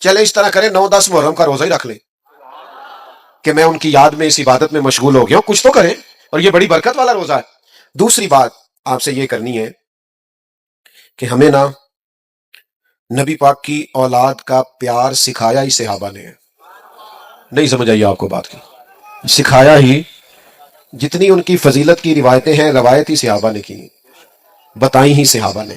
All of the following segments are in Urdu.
چلے اس طرح کریں 9-10 محرم کا روزہ ہی رکھ لیں کہ میں ان کی یاد میں اس عبادت میں مشغول ہو گیا ہوں، کچھ تو کریں، اور یہ بڑی برکت والا روزہ ہے۔ دوسری بات آپ سے یہ کرنی ہے کہ ہمیں نا نبی پاک کی اولاد کا پیار سکھایا ہی صحابہ نے ہے۔ نہیں سمجھ آئی آپ کو بات کی؟ سکھایا ہی، جتنی ان کی فضیلت کی روایتیں ہیں روایت ہی صحابہ نے کی، بتائی ہی صحابہ نے،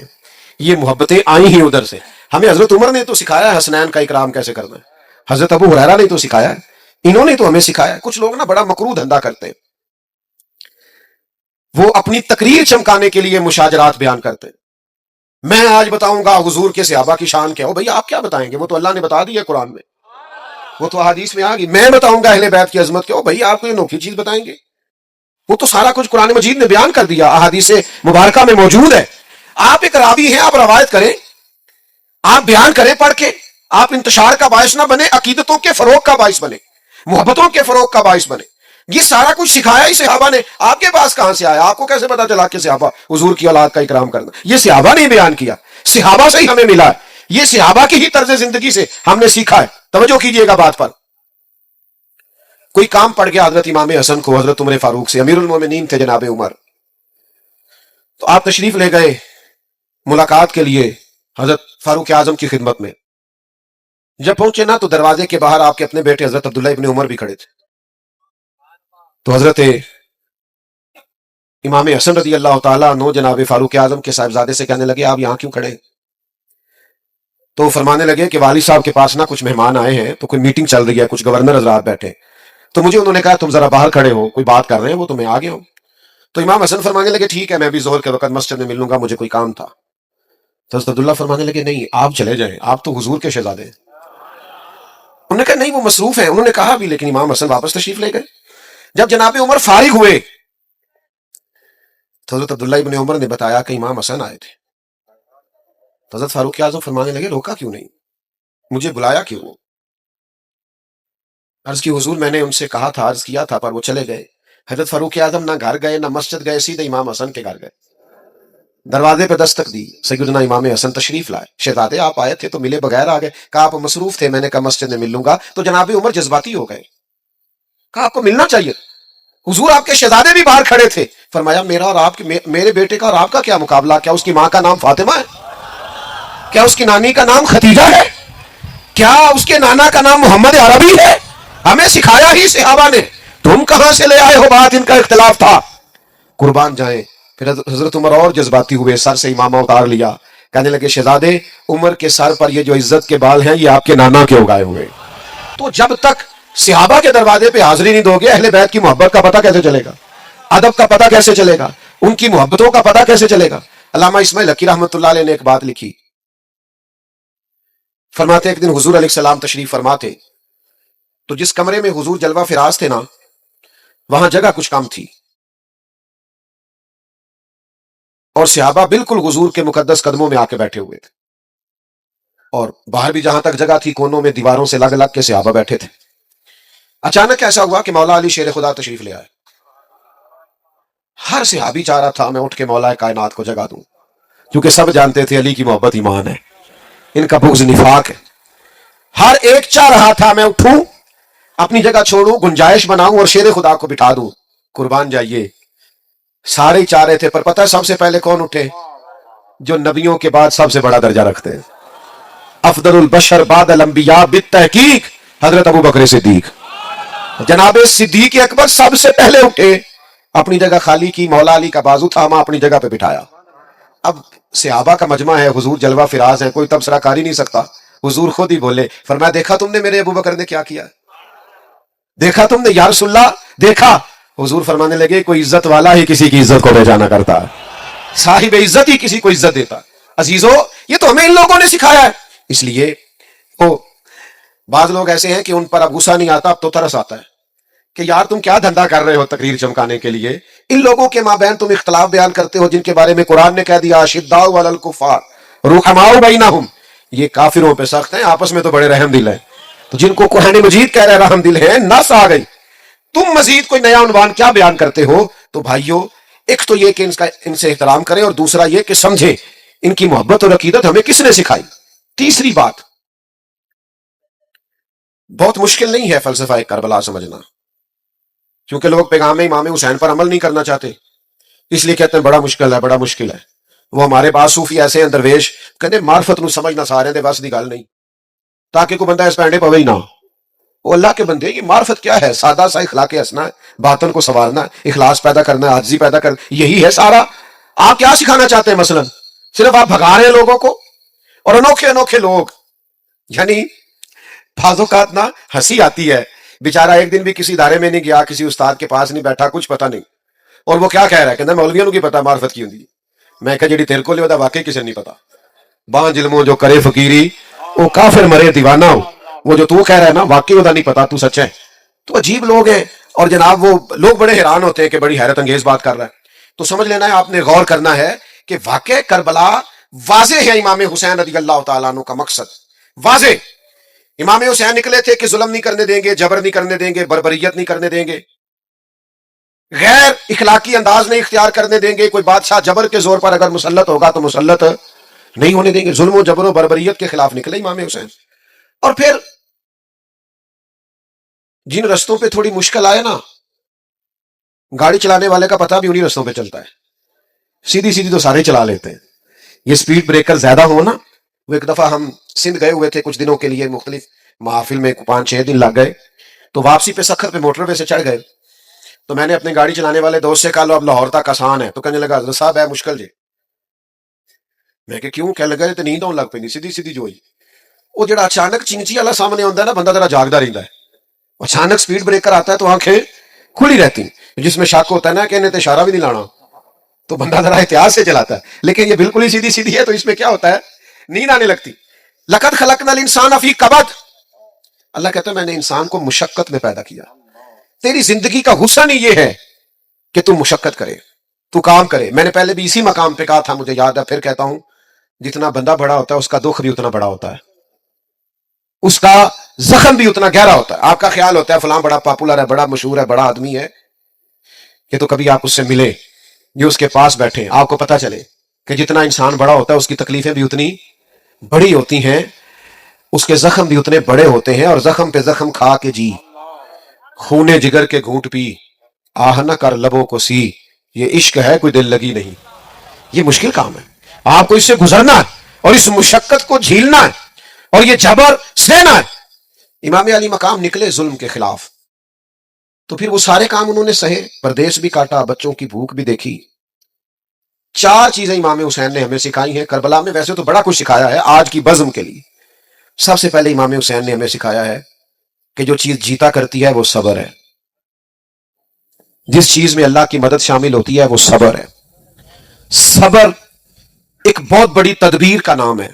یہ محبتیں آئی ہی ادھر سے۔ ہمیں حضرت عمر نے تو سکھایا ہے حسنین کا اکرام کیسے کرنا ہے، حضرت ابو ہریرہ نے تو سکھایا ہے، انہوں نے تو ہمیں سکھایا ہے۔ کچھ لوگ نا بڑا مکروہ دھندا کرتے ہیں، وہ اپنی تقریر چمکانے کے لیے مشاجرات بیان کرتے ہیں۔ میں آج بتاؤں گا حضور کے صحابہ کی شان کیا ہو۔ بھئی آپ کیا بتائیں گے، وہ تو اللہ نے بتا دی ہے قرآن میں، وہ تو احادیث میں آ گئی۔ میں بتاؤں گا اہل بیت کی عظمت کیا ہو، بھئی آپ کوئی انوکھی چیز بتائیں گے؟ وہ تو سارا کچھ قرآن مجید نے بیان کر دیا، احادیث مبارکہ میں موجود ہے۔ آپ ایک راوی ہیں، آپ روایت کریں، آپ بیان کریں پڑھ کے، آپ انتشار کا باعث نہ بنے، عقیدتوں کے فروغ کا باعث بنے، محبتوں کے فروغ کا باعث بنے۔ یہ سارا کچھ سکھایا ہی صحابہ نے۔ آپ کے پاس کہاں سے آیا؟ آپ کو کیسے پتا چلا کہ صحابہ حضور کی اولاد کا اکرام کرنا؟ یہ صحابہ نے بیان کیا، صحابہ سے ہی ہمیں ملا ہے، یہ صحابہ کی ہی طرز زندگی سے ہم نے سیکھا ہے۔ توجہ کیجئے گا بات پر۔ کوئی کام پڑ گیا حضرت امام حسن کو، حضرت عمر فاروق سے، امیر المومنین تھے جناب عمر، تو آپ تشریف لے گئے ملاقات کے لیے حضرت فاروق اعظم کی خدمت میں۔ جب پہنچے نا تو دروازے کے باہر آپ کے اپنے بیٹے حضرت عبداللہ ابن عمر بھی کھڑے تھے۔ تو حضرت امام حسن رضی اللہ تعالیٰ عنہ جناب فاروق اعظم کے صاحبزادے سے کہنے لگے آپ یہاں کیوں کھڑے ہیں؟ تو فرمانے لگے کہ والد صاحب کے پاس نا کچھ مہمان آئے ہیں، تو کوئی میٹنگ چل رہی ہے، کچھ گورنر حضرات بیٹھے، تو مجھے انہوں نے کہا تم ذرا باہر کھڑے ہو، کوئی بات کر رہے ہیں وہ، تو میں آ گیا ہوں۔ تو امام حسن فرمانے لگے ٹھیک ہے، میں بھی ظہر کے وقت مسجد میں مل لوں گا، مجھے کوئی کام تھا۔ تو حضرت عبداللہ فرمانے لگے نہیں آپ چلے جائیں، آپ تو حضور کے شہزادے ہیں۔ انہوں نے کہا نہیں وہ مصروف ہیں، انہوں نے کہا بھی، لیکن امام حسن واپس تشریف لے گئے۔ جب جناب عمر فارغ ہوئے تو حضرت عبداللہ ابن عمر نے بتایا کہ امام حسن آئے تھے۔ تو حضرت فاروق اعظم فرمانے لگے روکا کیوں نہیں، مجھے بلایا کیوں؟ عرض کی حضور میں نے ان سے کہا تھا، عرض کیا تھا، پر وہ چلے گئے۔ حضرت فاروق اعظم نہ گھر گئے نہ مسجد گئے، سیدھے امام حسن کے گھر گئے، دروازے پہ دستک دی، سیدنا امام حسن تشریف لائے۔ شہزادے آپ آئے تھے تو ملے بغیر آ گئے؟ کہا آپ مصروف تھے، میں نے کہا مسجد میں مل لوں گا۔ تو جناب عمر جذباتی ہو گئے، کہا آپ کو ملنا چاہیے، حضور آپ کے شہزادے بھی باہر کھڑے تھے۔ فرمایا میرا اور آپ کے، میرے بیٹے کا اور آپ کا کیا مقابلہ؟ کیا اس کی ماں کا نام فاطمہ ہے؟ کیا اس کی نانی کا نام ختیجہ ہے؟ کیا اس کے نانا کا نام محمد عربی ہے؟ ہمیں سکھایا ہی صحابہ نے، تم کہاں سے لے آئے ہو بات؟ ان کا اختلاف تھا، قربان جائیں۔ پھر حضرت عمر اور جذباتی ہوئے، سر سے امامہ اتار لیا، کہنے لگے شہزادے عمر کے سر پر یہ جو عزت کے بال ہیں یہ آپ کے نانا کے اگائے ہوئے۔ تو جب تک صحابہ کے دروازے پہ حاضری نہیں دو گے، اہل بیت کی محبت کا پتہ کیسے چلے گا؟ ادب کا پتہ کیسے چلے گا؟ ان کی محبتوں کا پتہ کیسے چلے گا؟ علامہ اسماعیل حقی رحمۃ اللہ علیہ نے ایک بات لکھی، فرماتے ایک دن حضور علیہ السلام تشریف فرما تھے، تو جس کمرے میں حضور جلوہ فراز تھے نا، وہاں جگہ کچھ کم تھی، اور صحابہ بالکل حضور کے مقدس قدموں میں آ کے بیٹھے ہوئے تھے، اور باہر بھی جہاں تک جگہ تھی کونوں میں دیواروں سے لگ لگ کے صحابہ بیٹھے تھے۔ اچانک ایسا ہوا کہ مولا علی شیر خدا تشریف لے آئے۔ ہر صحابی چاہ رہا تھا میں اٹھ کے مولا کائنات کو جگا دوں، کیونکہ سب جانتے تھے علی کی محبت ایمان ہے، ان کا بغض نفاق ہے۔ ہر ایک چاہ رہا تھا میں اٹھوں، اپنی جگہ چھوڑوں، گنجائش بناؤں اور شیر خدا کو بٹھا دوں۔ قربان جائیے، سارے ہی چاہ رہے تھے، پر پتہ ہے سب سے پہلے کون اٹھے؟ جو نبیوں کے بعد سب سے بڑا درجہ رکھتے ہیں، افضل البشر بعد الانبیاء بالتحقیق، حضرت ابو بکر صدیق، جناب صدیق اکبر سب سے پہلے اٹھے، اپنی جگہ خالی کی، مولا علی کا بازو تھاما، اپنی جگہ پہ بٹھایا۔ اب صحابہ کا مجمع ہے، حضور جلوہ فراز ہے، کوئی تبصرہ کر ہی نہیں سکتا، حضور خود ہی بولے، فرمایا دیکھا تم نے میرے ابو بکر نے کیا کیا؟ دیکھا تم نے یا رسول اللہ؟ دیکھا؟ حضور فرمانے لگے کوئی عزت والا ہی کسی کی عزت کو بے جانا کرتا، صاحب عزت ہی کسی کو عزت دیتا۔ عزیزو یہ تو ہمیں ان لوگوں نے سکھایا ہے۔ اس لیے بعض لوگ ایسے ہیں کہ ان پر اب غصہ نہیں آتا، اب تو ترس آتا ہے کہ یار تم کیا دھندا کر رہے ہو تقریر چمکانے کے لیے؟ ان لوگوں کے مابین تم اختلاف بیان کرتے ہو جن کے بارے میں قرآن نے کہہ دیا اشداء علی الکفار رحماء بینہم، یہ کافروں پہ سخت ہیں، آپس میں تو بڑے رحم دل ہیں۔ تو جن کو قرآن مجید کہہ رہے رحم دل ہیں، نس آ گئی، تم مزید کوئی نیا عنوان کیا بیان کرتے ہو؟ تو بھائیو، ایک تو یہ کہ ان سے احترام کریں، اور دوسرا یہ کہ سمجھیں ان کی محبت اور عقیدت ہمیں کس نے سکھائی۔ تیسری بات، بہت مشکل نہیں ہے فلسفہ کربلا سمجھنا، کیونکہ لوگ پیغام امام حسین پر عمل نہیں کرنا چاہتے، اس لیے کہتے ہیں بڑا مشکل ہے، بڑا مشکل ہے۔ وہ ہمارے بعض صوفی ایسے ہیں درویش، کہتے معرفت نو سمجھنا سارے دے بس دی گل نہیں، تاکہ کوئی بندہ اس پینڈے پوے ہی نہ۔ وہ اللہ کے بندے، یہ معرفت کیا ہے؟ سادہ سا اخلاق ہنسنا ہے، باطن کو سنوارنا ہے، اخلاص پیدا کرنا ہے، عاجزی پیدا کرنا، یہی ہے سارا۔ آپ کیا سکھانا چاہتے ہیں؟ مثلا صرف آپ بھگا رہے ہیں لوگوں کو، اور انوکھے انوکھے لوگ، یعنی بعض اوقات نا ہنسی آتی ہے، بیچارہ ایک دن بھی کسی ادارے میں نہیں گیا، کسی استاد کے پاس نہیں بیٹھا، کچھ پتہ نہیں، اور وہ کیا کہہ رہا ہے، کہنا مولویوں کو کی پتا معرفت کی ہوندی۔ میں کہا جڑی تیرے کو لے واقعی کسی نہیں پتا، بان ظلموں جو کرے فقیری وہ کافر مرے دیوانہ ہو، وہ جو تو کہہ رہا ہے نا واقعی وہ نہیں پتا، تو سچ ہے۔ تو عجیب لوگ ہیں، اور جناب وہ لوگ بڑے حیران ہوتے ہیں کہ بڑی حیرت انگیز بات کر رہا ہے۔ تو سمجھ لینا ہے، آپ نے غور کرنا ہے کہ واقع کربلا واضح ہے امام حسین رضی اللہ تعالیٰ عنہ کا مقصد واضح۔ امام حسین نکلے تھے کہ ظلم نہیں کرنے دیں گے، جبر نہیں کرنے دیں گے، بربریت نہیں کرنے دیں گے، غیر اخلاقی انداز نہیں اختیار کرنے دیں گے۔ کوئی بادشاہ جبر کے زور پر اگر مسلط ہوگا تو مسلط نہیں ہونے دیں گے۔ ظلم و جبر و بربریت کے خلاف نکلے امام حسین۔ اور پھر جن رستوں پہ تھوڑی مشکل آئے نا، گاڑی چلانے والے کا پتہ بھی انہی رستوں پہ چلتا ہے، سیدھی سیدھی تو سارے چلا لیتے ہیں۔ یہ سپیڈ بریکر زیادہ ہو نا، وہ ایک دفعہ ہم سندھ گئے ہوئے تھے کچھ دنوں کے لیے، مختلف محافل میں 5-6 دن لگ گئے، تو واپسی پہ سکھر پہ موٹر وے سے چڑھ گئے، تو میں نے اپنے گاڑی چلانے والے دوست سے کہا لو اب لاہور تک آسان ہے، تو کہنے لگا حضرت صاحب ہے مشکل جی۔ میں کہ کیوں؟ کہنے لگا تے نیند آن لگ پی سیدھی سیدھی جو ہوئی۔ وہ جڑا اچانک چنچی والا سامنے آتا ہے نا، بندہ ذرا جاگتا رہتا ہے، اچانک سپیڈ بریکر آتا ہے تو آنکھیں کھلی رہتی، جس میں شک ہوتا ہے نا کہ انہیں تے اشارہ بھی نہیں لانا، تو بندہ ذرا احتیاط سے چلاتا ہے۔ لیکن یہ بالکل ہی سیدھی سیدھی ہے تو اس میں کیا ہوتا ہے؟ نیند آنے لگتی۔ لقد خلقنا الانسان فی کبد، اللہ کہتا ہے میں نے انسان کو مشقت میں پیدا کیا۔ تیری زندگی کا حسن ہی یہ ہے کہ تم مشقت کرے، تو کام کرے۔ میں نے پہلے بھی اسی مقام پہ کہا تھا، مجھے یاد ہے، پھر کہتا ہوں، جتنا بندہ بڑا ہوتا ہے اس کا دکھ بھی اتنا بڑا ہوتا ہے، اس کا زخم بھی اتنا گہرا ہوتا ہے۔ آپ کا خیال ہوتا ہے فلاں بڑا پاپولر ہے، بڑا مشہور ہے، بڑا آدمی ہے، کہ تو کبھی آپ اس سے ملے، یہ اس کے پاس بیٹھے، آپ کو پتا چلے کہ جتنا انسان بڑا ہوتا ہے اس کی تکلیفیں بھی اتنی بڑی ہوتی ہیں، اس کے زخم بھی اتنے بڑے ہوتے ہیں، اور زخم پہ زخم کھا کے جی، خونے جگر کے گھونٹ پی، آہ نہ کر لبوں کو سی، یہ عشق ہے کوئی دل لگی نہیں۔ یہ مشکل کام ہے، آپ کو اس سے گزرنا ہے اور اس مشقت کو جھیلنا ہے اور یہ جبر سہنا ہے۔ امام علی مقام نکلے ظلم کے خلاف، تو پھر وہ سارے کام انہوں نے سہے، پردیس بھی کاٹا، بچوں کی بھوک بھی دیکھی۔ 4 چیزیں امام حسین نے ہمیں سکھائی ہیں کربلا میں، ویسے تو بڑا کچھ سکھایا ہے آج کی بزم کے لیے۔ سب سے پہلے امام حسین نے ہمیں سکھایا ہے کہ جو چیز جیتا کرتی ہے وہ صبر ہے، جس چیز میں اللہ کی مدد شامل ہوتی ہے وہ صبر ہے۔ صبر ایک بہت بڑی تدبیر کا نام ہے،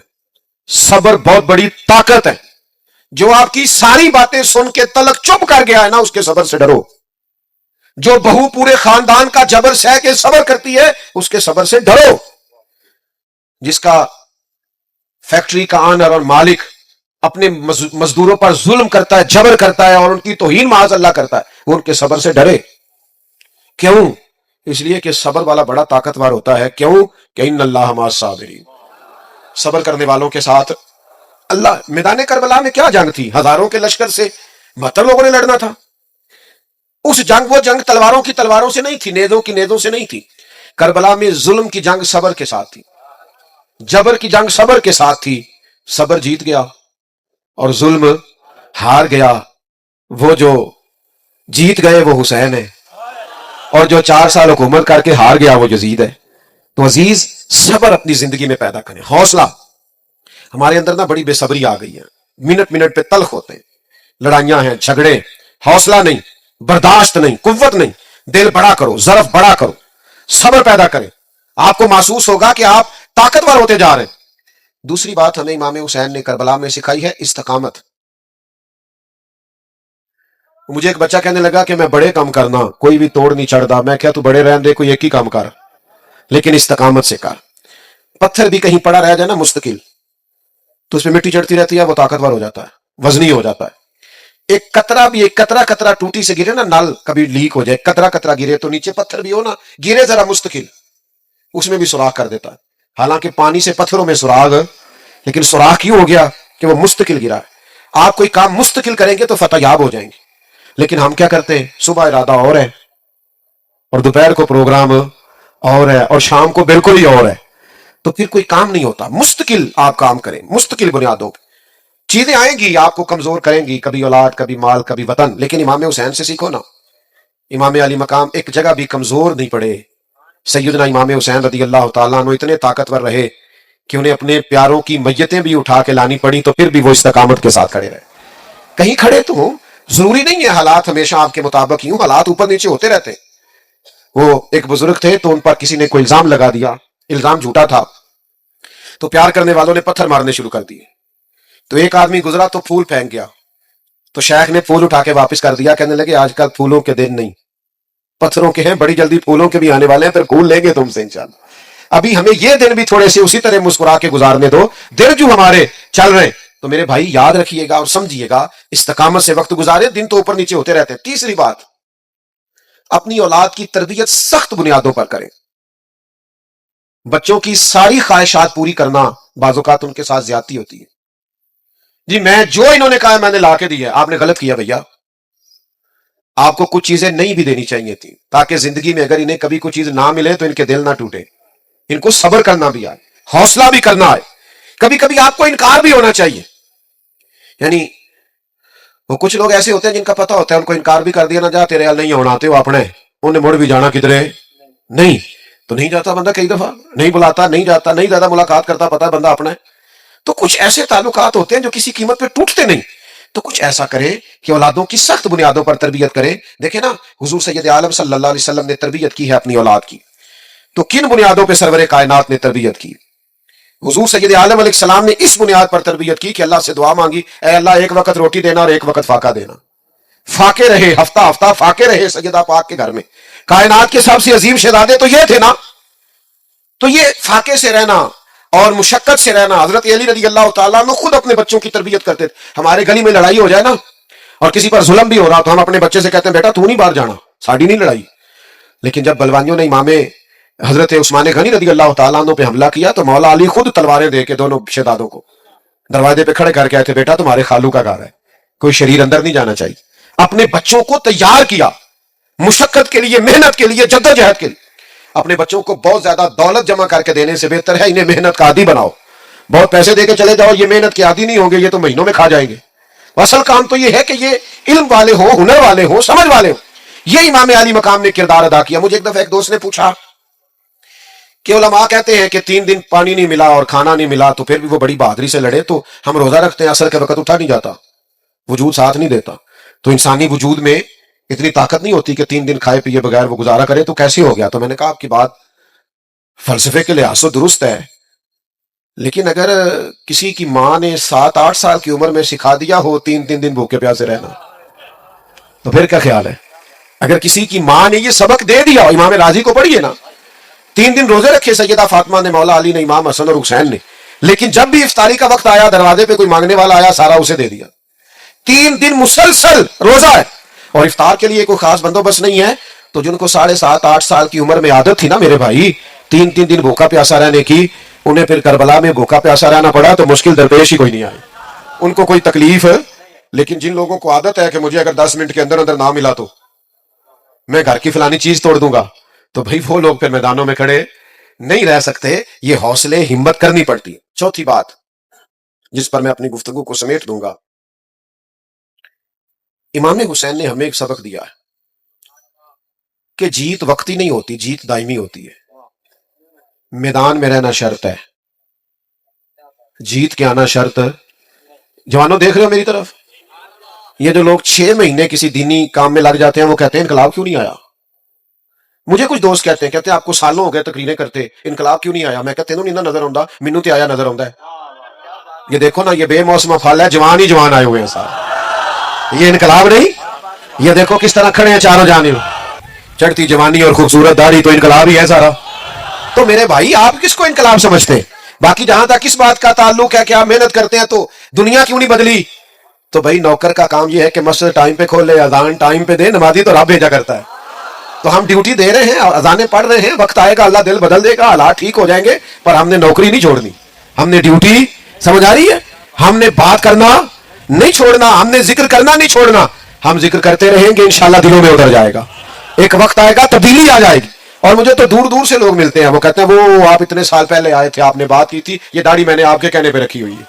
صبر بہت بڑی طاقت ہے۔ جو آپ کی ساری باتیں سن کے تلک چپ کر گیا ہے نا، اس کے صبر سے ڈرو۔ جو بہو پورے خاندان کا جبر سہ کے صبر کرتی ہے، اس کے صبر سے ڈرو۔ جس کا فیکٹری کا آنر اور مالک اپنے مزدوروں پر ظلم کرتا ہے، جبر کرتا ہے اور ان کی توہین معاذ اللہ کرتا ہے، وہ ان کے صبر سے ڈرے۔ کیوں؟ اس لیے کہ صبر والا بڑا طاقتور ہوتا ہے۔ کیوں؟ کہ ان اللہ مع الصابرین، صبر کرنے والوں کے ساتھ اللہ۔ میدان کربلا میں کیا جنگ تھی؟ ہزاروں کے لشکر سے 72 لوگوں نے لڑنا تھا۔ اس جنگ، وہ جنگ تلواروں کی تلواروں سے نہیں تھی، نیزوں کی نیزوں سے نہیں تھی۔ کربلا میں ظلم کی جنگ صبر کے ساتھ تھی، جبر کی جنگ صبر کے ساتھ تھی۔ صبر جیت گیا اور ظلم ہار گیا۔ وہ جو جیت گئے وہ حسین ہے، اور جو 4 سال حکومت کر کے ہار گیا وہ یزید ہے۔ تو عزیز، صبر اپنی زندگی میں پیدا کریں، حوصلہ۔ ہمارے اندر نا بڑی بے صبری آ گئی ہے، منٹ منٹ پہ تلخ ہوتے ہیں، لڑائیاں ہیں، جھگڑے، حوصلہ نہیں، برداشت نہیں، قوت نہیں۔ دل بڑا کرو، ظرف بڑا کرو، صبر پیدا کریں، آپ کو محسوس ہوگا کہ آپ طاقتور ہوتے جا رہے ہیں۔ دوسری بات ہمیں امام حسین نے کربلا میں سکھائی ہے استقامت۔ مجھے ایک بچہ کہنے لگا کہ میں بڑے کام کرنا، کوئی بھی توڑ نہیں چڑھتا۔ میں کیا تو بڑے رہن دے، کوئی ایک ہی کام کر، لیکن استقامت سے کر۔ پتھر بھی کہیں پڑا رہ جائے نا مستقل، تو اس پہ مٹی چڑھتی رہتی ہے، وہ طاقتور ہو جاتا ہے، وزنی ہو جاتا ہے۔ ایک قطرہ بھی، ایک قطرہ قطرہ ٹوٹی سے گرے نا، نل کبھی لیک ہو جائے، قطرہ قطرہ گرے تو نیچے پتھر بھی ہو نا، گرے ذرا مستقل، اس میں بھی سوراخ کر دیتا ہے۔ حالانکہ پانی سے پتھروں میں سوراخ، لیکن سوراخ کیوں ہو گیا؟ کہ وہ مستقل گرا ہے۔ آپ کوئی کام مستقل کریں گے تو فتح یاب ہو جائیں گے. لیکن ہم کیا کرتے ہیں, صبح ارادہ اور ہے اور دوپہر کو پروگرام اور ہے اور شام کو بالکل ہی اور ہے, تو پھر کوئی کام نہیں ہوتا. مستقل آپ کام کریں, مستقل بنیادوں پہ. چیزیں آئیں گی آپ کو کمزور کریں گی, کبھی اولاد, کبھی مال, کبھی وطن, لیکن امام حسین سے سیکھو نا. امام علی مقام ایک جگہ بھی کمزور نہیں پڑے. سیدنا امام حسین رضی اللہ تعالیٰ عنہ اتنے طاقتور رہے کہ انہیں اپنے پیاروں کی میتیں بھی اٹھا کے لانی پڑی تو پھر بھی وہ استقامت کے ساتھ کھڑے رہے. کہیں کھڑے تو ہوں, ضروری نہیں ہے حالات ہمیشہ آپ کے مطابق ہی ہوں, حالات اوپر نیچے ہوتے رہتے. وہ ایک بزرگ تھے تو ان پر کسی نے کوئی الزام لگا دیا, الزام جھوٹا تھا, تو پیار کرنے والوں نے پتھر مارنے شروع کر دیے. تو ایک آدمی گزرا تو پھول پھینک گیا, تو شیخ نے پھول اٹھا کے واپس کر دیا, کہنے لگے آج کل پھولوں کے دن نہیں, پتھروں کے ہیں, بڑی جلدی پھولوں کے بھی آنے والے ہیں, پھر پھول لیں گے تم سے انشاءاللہ. ابھی ہمیں یہ دن بھی تھوڑے سے اسی طرح مسکرا کے گزارنے دو. دن جو ہمارے چل رہے ہیں تو میرے بھائی یاد رکھیے گا اور سمجھیے گا, استقامت سے وقت گزارے, دن تو اوپر نیچے ہوتے رہتے ہیں. تیسری بات, اپنی اولاد کی تربیت سخت بنیادوں پر کریں. بچوں کی ساری خواہشات پوری کرنا بعض اوقات ان کے ساتھ زیادتی ہوتی ہے. جی میں جو انہوں نے کہا میں نے لا کے دیا, آپ نے غلط کیا بھیا. آپ کو کچھ چیزیں نہیں بھی دینی چاہیے تھی تاکہ زندگی میں اگر انہیں کبھی کوئی چیز نہ ملے تو ان کے دل نہ ٹوٹے, ان کو صبر کرنا بھی آئے, حوصلہ بھی کرنا آئے. کبھی کبھی آپ کو انکار بھی ہونا چاہیے. یعنی وہ کچھ لوگ ایسے ہوتے ہیں جن کا پتہ ہوتا ہے ان کو انکار بھی کر دیا نہ جا تیرے حال نہیں ہونا آتے ہو اپنے, انہیں مڑ بھی جانا کدھرے نہیں, تو نہیں جاتا بندہ, کئی دفعہ نہیں بلاتا, نہیں جاتا, نہیں زیادہ ملاقات کرتا, پتا بندہ اپنا ہے. تو کچھ ایسے تعلقات ہوتے ہیں جو کسی قیمت پہ ٹوٹتے نہیں. تو کچھ ایسا کرے کہ اولادوں کی سخت بنیادوں پر تربیت کرے. دیکھیں نا حضور سید عالم صلی اللہ علیہ وسلم نے تربیت کی ہے اپنی اولاد کی, تو کن بنیادوں پہ سرور کائنات نے تربیت کی؟ حضور سید عالم علیہ السلام نے اس بنیاد پر تربیت کی کہ اللہ سے دعا مانگی, اے اللہ ایک وقت روٹی دینا اور ایک وقت فاقہ دینا. فاقے رہے, ہفتہ ہفتہ فاقے رہے سیدہ پاک کے گھر میں. کائنات کے سب سے عظیم شہزادے تو یہ تھے نا, تو یہ فاقے سے رہنا اور مشقت سے رہنا. حضرت علی رضی اللہ تعالیٰ عنہ خود اپنے بچوں کی تربیت کرتے تھے. ہمارے گلی میں لڑائی ہو جائے نا اور کسی پر ظلم بھی ہو رہا تو ہم اپنے بچے سے کہتے ہیں بیٹا تو نہیں باہر جانا, ساڑی نہیں لڑائی. لیکن جب بلوانیوں نے امام حضرت عثمان غنی رضی اللہ تعالیٰ عنہ پہ حملہ کیا تو مولا علی خود تلواریں دے کے دونوں شہزادوں کو دروازے پہ کھڑے کر کے آئے تھے, بیٹا تمہارے خالو کا گھر ہے, کوئی شریر اندر نہیں جانا چاہیے. اپنے بچوں کو تیار کیا مشقت کے لیے, محنت کے لیے, جدوجہد کے لیے. اپنے بچوں کو بہت زیادہ دولت جمع کر کے دینے سے بہتر ہے انہیں محنت کا عادی بناؤ. بہت پیسے دے کے چلے جاؤ, یہ محنت کے عادی نہیں ہوں گے, یہ تو مہینوں میں کھا جائیں گے. اصل کام تو یہ ہے کہ یہ علم والے ہوں, ہنر والے ہوں, سمجھ والے ہوں. یہ امام علی مقام نے کردار ادا کیا. مجھے ایک دفعہ ایک دوست نے پوچھا کہ علماء کہتے ہیں کہ 3 دن پانی نہیں ملا اور کھانا نہیں ملا تو پھر بھی وہ بڑی بہادری سے لڑے, تو ہم روزہ رکھتے ہیں, عصر کے وقت اٹھا نہیں جاتا, وجود ساتھ نہیں دیتا. تو انسانی وجود میں اتنی طاقت نہیں ہوتی کہ 3 دن کھائے پیے بغیر وہ گزارا کرے, تو کیسے ہو گیا؟ تو میں نے کہا آپ کی بات فلسفے کے لحاظ سے درست ہے, لیکن اگر کسی کی ماں نے 7-8 سال کی عمر میں سکھا دیا ہو 3 دن بھوکے پیاسے رہنا, تو پھر کیا خیال ہے؟ اگر کسی کی ماں نے یہ سبق دے دیا, امام راضی کو پڑھیے نا, 3 دن روزے رکھے سیدہ فاطمہ نے, مولا علی نے, امام حسن اور حسین نے, لیکن جب بھی افطاری کا وقت آیا دروازے پہ کوئی مانگنے والا آیا سارا اسے دے دیا. 3 دن مسلسل روزہ ہے اور افطار کے لیے کوئی خاص بندوبست نہیں ہے. تو جن کو 7.5-8 سال کی عمر میں عادت تھی نا میرے بھائی 3 دن بھوکا پیاسا رہنے کی, انہیں پھر کربلا میں بھوکا پیاسا رہنا پڑا تو مشکل درپیش ہی کوئی نہیں آئی, ان کو کوئی تکلیف. لیکن جن لوگوں کو عادت ہے کہ مجھے اگر 10 منٹ کے اندر اندر نہ ملا تو میں گھر کی فلانی چیز توڑ دوں گا, تو بھائی وہ لوگ پھر میدانوں میں کھڑے نہیں رہ سکتے. یہ حوصلے ہمت کرنی پڑتی ہے. چوتھی بات جس پر میں اپنی گفتگو کو سمیٹ دوں گا, امام حسین نے ہمیں ایک سبق دیا ہے کہ جیت وقتی نہیں ہوتی, جیت دائمی ہوتی ہے. میدان میں رہنا شرط ہے, جیت کے آنا شرط. جوانوں دیکھ رہے ہو میری طرف, یہ جو لوگ 6 مہینے کسی دینی کام میں لگ جاتے ہیں وہ کہتے ہیں انقلاب کیوں نہیں آیا. مجھے کچھ دوست کہتے ہیں آپ کو سالوں ہو گئے تقریریں کرتے, انقلاب کیوں نہیں آیا. میں کہتے ہیں نظر آتا, مینوں تے آیا نظر آتا ہے. یہ دیکھو نا, یہ بے موسم پھل ہے, جوان ہی جوان آئے ہوئے ہیں سارے, یہ انقلاب نہیں. یہ دیکھو کس طرح کھڑے ہیں چاروں جانب, چڑھتی جوانی اور خوبصورت داڑھی, تو انقلاب ہی ہے سارا. تو میرے بھائی آپ کس کو انقلاب سمجھتے ہیں؟ باقی جہاں تک اس بات کا تعلق ہے کہ آپ محنت کرتے ہیں تو دنیا کیوں نہیں بدلی, تو بھائی نوکر کا کام یہ ہے کہ مسجد ٹائم پہ کھولے, اذان ٹائم پہ دے, نمازی تو رب بھیجا کرتا ہے. تو ہم ڈیوٹی دے رہے ہیں, اذانیں پڑھ رہے ہیں, وقت آئے گا اللہ دل بدل دے گا, حالات ٹھیک ہو جائیں گے, پر ہم نے نوکری نہیں چھوڑنی, ہم نے ڈیوٹی, سمجھ آ رہی ہے, ہم نے بات کرنا نہیں چھوڑنا, ہم نے ذکر کرنا نہیں چھوڑنا, ہم ذکر کرتے رہیں گے, انشاءاللہ دلوں میں اتر جائے گا. ایک وقت آئے گا تبدیلی آ جائے گی. اور مجھے تو دور دور سے لوگ ملتے ہیں, وہ کہتے ہیں وہ آپ اتنے سال پہلے آئے تھے, آپ نے بات کی تھی, یہ داڑھی میں نے آپ کے کہنے پہ رکھی ہوئی ہے.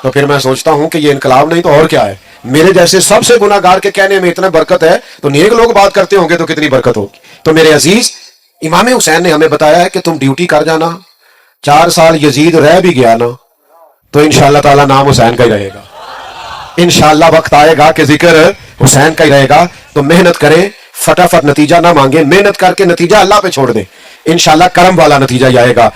تو پھر میں سوچتا ہوں کہ یہ انقلاب نہیں تو اور کیا ہے. میرے جیسے سب سے گناہ گار کے کہنے میں اتنا برکت ہے, تو نیک لوگ بات کرتے ہوں گے تو کتنی برکت ہوگی. تو میرے عزیز, امام حسین نے ہمیں بتایا ہے کہ تم ڈیوٹی کر جانا, 4 سال یزید رہ بھی گیا نا تو انشاءاللہ تعالیٰ نام حسین کا ہی رہے گا. انشاءاللہ وقت آئے گا کہ ذکر حسین کا ہی رہے گا. تو محنت کریں, فٹافٹ نتیجہ نہ مانگیں, محنت کر کے نتیجہ اللہ پہ چھوڑ دیں, انشاءاللہ کرم والا نتیجہ ہی آئے گا.